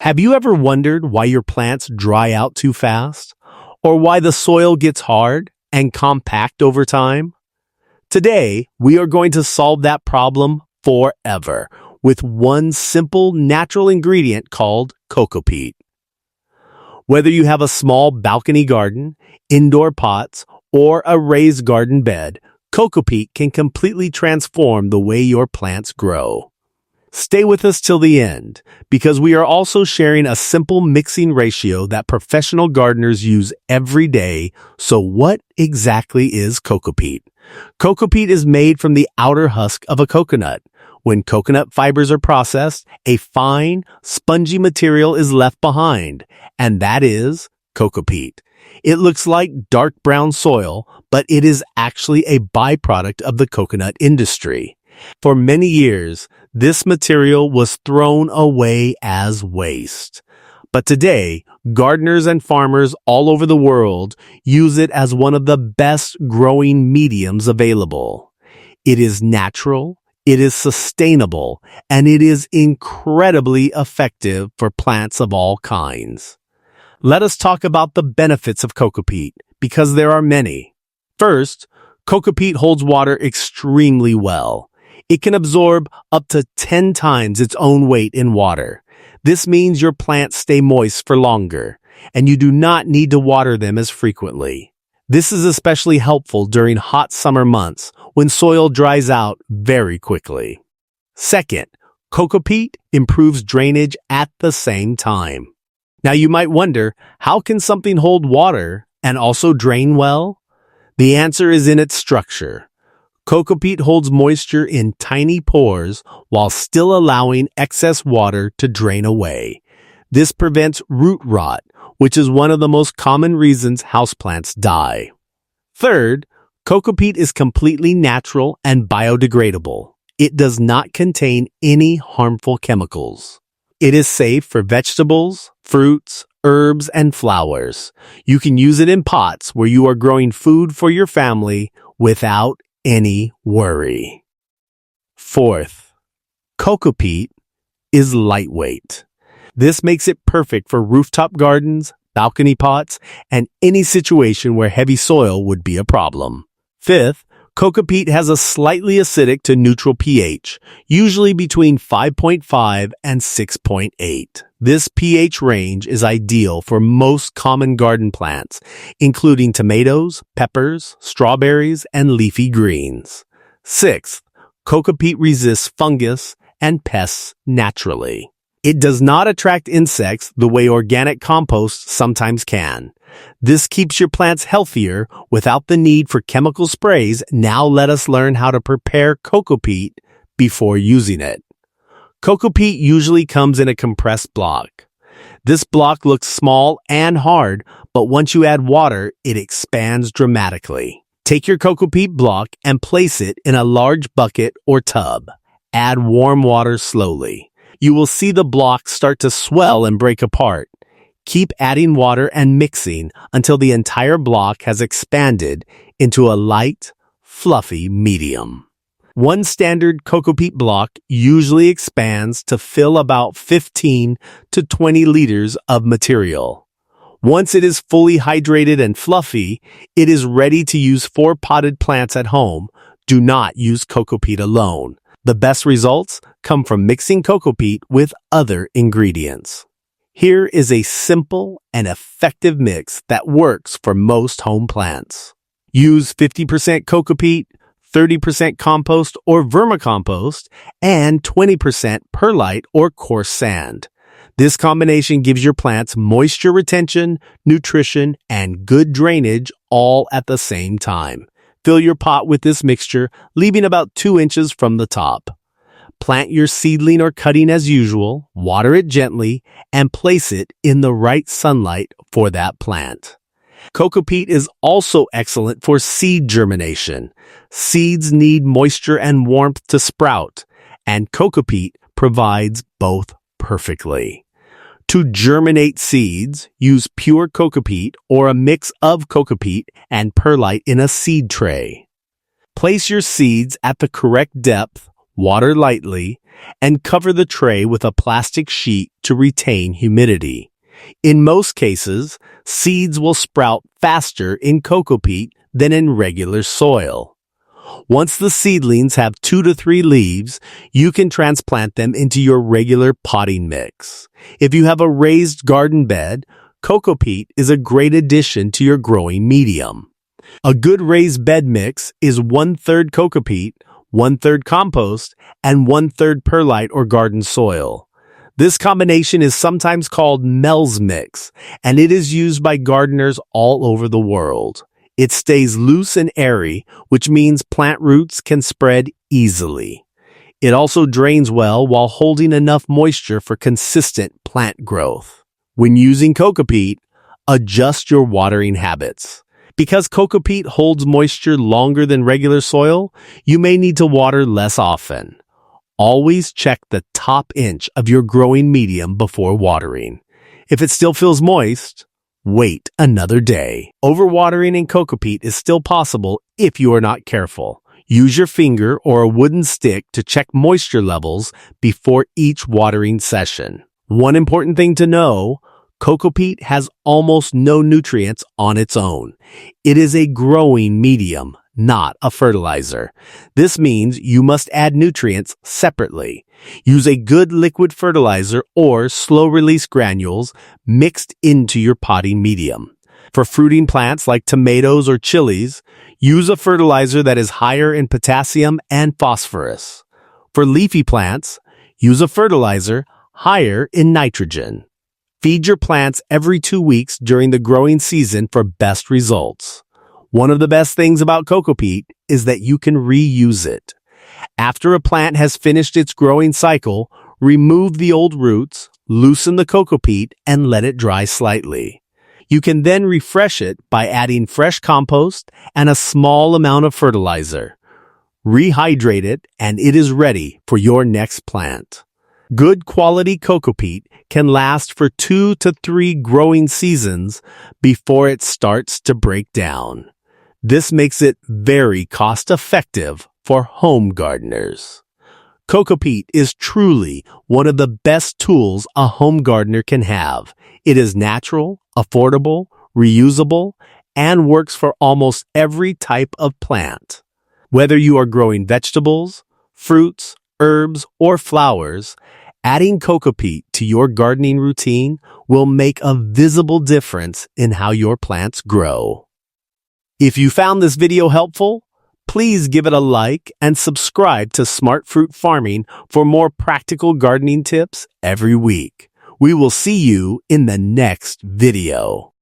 Have you ever wondered why your plants dry out too fast? Or why the soil gets hard and compact over time? Today, we are going to solve that problem forever with one simple natural ingredient called Cocopeat. Whether you have a small balcony garden, indoor pots, or a raised garden bed, Cocopeat can completely transform the way your plants grow. Stay with us till the end, because we are also sharing a simple mixing ratio that professional gardeners use every day. So what exactly is Cocopeat? Cocopeat is made from the outer husk of a coconut. When coconut fibers are processed, a fine, spongy material is left behind, and that is Cocopeat. It looks like dark brown soil, but it is actually a byproduct of the coconut industry. For many years, this material was thrown away as waste. But today, gardeners and farmers all over the world use it as one of the best growing mediums available. It is natural, it is sustainable, and it is incredibly effective for plants of all kinds. Let us talk about the benefits of Cocopeat, because there are many. First, Cocopeat holds water extremely well. It can absorb up to 10 times its own weight in water. This means your plants stay moist for longer, and you do not need to water them as frequently. This is especially helpful during hot summer months when soil dries out very quickly. Second, Cocopeat improves drainage at the same time. Now you might wonder, how can something hold water and also drain well? The answer is in its structure. Cocopeat holds moisture in tiny pores while still allowing excess water to drain away. This prevents root rot, which is one of the most common reasons houseplants die. Third, Cocopeat is completely natural and biodegradable. It does not contain any harmful chemicals. It is safe for vegetables, fruits, herbs, and flowers. You can use it in pots where you are growing food for your family without any worry. Fourth, Cocopeat is lightweight. This makes it perfect for rooftop gardens, balcony pots, and any situation where heavy soil would be a problem. Fifth, Cocopeat has a slightly acidic to neutral pH, usually between 5.5 and 6.8. This pH range is ideal for most common garden plants, including tomatoes, peppers, strawberries, and leafy greens. Sixth, Cocopeat resists fungus and pests naturally. It does not attract insects the way organic compost sometimes can. This keeps your plants healthier without the need for chemical sprays. Now let us learn how to prepare Cocopeat before using it. Cocopeat usually comes in a compressed block. This block looks small and hard, but once you add water, it expands dramatically. Take your Cocopeat block and place it in a large bucket or tub. Add warm water slowly. You will see the block start to swell and break apart. Keep adding water and mixing until the entire block has expanded into a light, fluffy medium. One standard Cocopeat block usually expands to fill about 15 to 20 liters of material. Once it is fully hydrated and fluffy, it is ready to use for potted plants at home. Do not use Cocopeat alone. The best results come from mixing Cocopeat with other ingredients. Here is a simple and effective mix that works for most home plants. Use 50% Cocopeat, 30% compost or vermicompost, and 20% perlite or coarse sand. This combination gives your plants moisture retention, nutrition, and good drainage all at the same time. Fill your pot with this mixture, leaving about 2 inches from the top. Plant your seedling or cutting as usual, water it gently, and place it in the right sunlight for that plant. Cocopeat is also excellent for seed germination. Seeds need moisture and warmth to sprout, and Cocopeat provides both perfectly. To germinate seeds, use pure Cocopeat or a mix of Cocopeat and perlite in a seed tray. Place your seeds at the correct depth, water lightly, and cover the tray with a plastic sheet to retain humidity. In most cases, seeds will sprout faster in Cocopeat than in regular soil. Once the seedlings have 2 to 3 leaves, you can transplant them into your regular potting mix. If you have a raised garden bed, Cocopeat is a great addition to your growing medium. A good raised bed mix is 1/3 Cocopeat, 1/3 compost, and 1/3 perlite or garden soil. This combination is sometimes called Mel's mix, and it is used by gardeners all over the world. It stays loose and airy, which means plant roots can spread easily. It also drains well while holding enough moisture for consistent plant growth. When using Cocopeat, adjust your watering habits. Because Cocopeat holds moisture longer than regular soil, you may need to water less often. Always check the top inch of your growing medium before watering. If it still feels moist, wait another day. Overwatering in Cocopeat is still possible if you are not careful. Use your finger or a wooden stick to check moisture levels before each watering session. One important thing to know, Cocopeat has almost no nutrients on its own. It is a growing medium, not a fertilizer. This means you must add nutrients separately. Use a good liquid fertilizer or slow-release granules mixed into your potting medium. For fruiting plants like tomatoes or chilies, use a fertilizer that is higher in potassium and phosphorus. For leafy plants, use a fertilizer higher in nitrogen. Feed your plants every 2 weeks during the growing season for best results. One of the best things about Cocopeat is that you can reuse it. After a plant has finished its growing cycle, remove the old roots, loosen the Cocopeat, and let it dry slightly. You can then refresh it by adding fresh compost and a small amount of fertilizer. Rehydrate it, and it is ready for your next plant. Good quality Cocopeat can last for 2 to 3 growing seasons before it starts to break down. This makes it very cost-effective for home gardeners. Cocopeat is truly one of the best tools a home gardener can have. It is natural, affordable, reusable, and works for almost every type of plant. Whether you are growing vegetables, fruits, herbs, or flowers, adding Cocopeat to your gardening routine will make a visible difference in how your plants grow. If you found this video helpful, please give it a like and subscribe to Smart Fruit Farming for more practical gardening tips every week. We will see you in the next video.